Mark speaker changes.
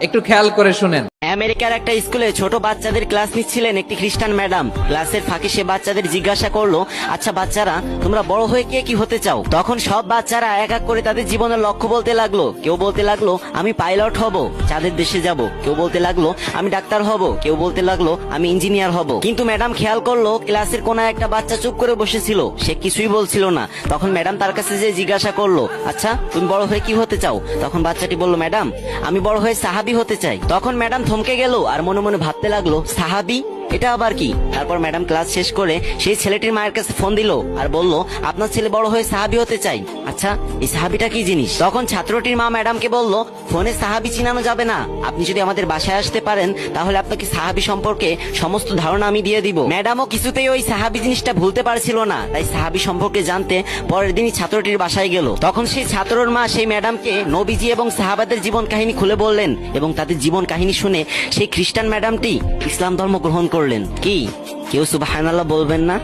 Speaker 1: একটু খেয়াল করে শুনেন।
Speaker 2: আমেরিকার একটা স্কুলে ছোট বাচ্চাদের ক্লাস নিচ্ছিলেন একটি খ্রিস্টান ম্যাডাম। ক্লাসের ফাঁকে সে বাচ্চাদের জিজ্ঞাসা করলো, আচ্ছা বাচ্চারা, তোমরা বড় হয়ে কে কি হতে চাও? তখন সব বাচ্চারা এক এক করে তাদের জীবনের লক্ষ্য বলতে লাগলো। কেউ বলতে লাগলো আমি পাইলট হব, চাঁদের দেশে যাব। কেউ বলতে লাগলো আমি ডাক্তার হব। কেউ বলতে লাগলো আমি ইঞ্জিনিয়ার হব। কিন্তু ম্যাডাম খেয়াল করলো ক্লাসের কোনায় একটা বাচ্চা চুপ করে বসেছিল, সে কিছুই বলছিল না। তখন ম্যাডাম তার কাছে যে জিজ্ঞাসা করলো, আচ্ছা তুমি বড় হয়ে কি হতে চাও? তখন বাচ্চাটি বলল, ম্যাডাম আমি বড় হয়ে সাহাবী হতে চাই। তখন ম্যাডাম থমকে গেল আর মনে মনে ভাবতে লাগলো, সাহাবী, এটা আবার কি? তারপর ম্যাডাম ক্লাস শেষ করে সেই ছেলেটির মায়ের কাছে ফোন দিল আর বলল, আপনার ছেলে বড় হয়ে সাহাবী হতে চাই। আচ্ছা এই সাহাবীটা কি জিনিস? তখন ছাত্রটির মা ম্যাডামকে বলল, ফোনে সাহাবী চিনানো যাবে না, আপনি যদি আমাদের বাসায় আসতে পারেন তাহলে আপনাকে সাহাবী সম্পর্কে সমস্ত ধারণা আমি দিয়ে দিব। ম্যাডামও কিছুতেই ওই সাহাবী জিনিসটা ভুলতে পারছিল না, তাই সাহাবী সম্পর্কে জানতে পরের দিনই ছাত্রটির বাসায় গেল। তখন সেই ছাত্রর মা সেই ম্যাডামকে নবীজি এবং সাহাবাদের জীবন কাহিনী খুলে বললেন এবং তাদের জীবন কাহিনী শুনে সেই খ্রিস্টান ম্যাডামটি ইসলাম ধর্ম গ্রহণ করলেন। কি কেউ সুবহানাল্লাহ বলবেন না?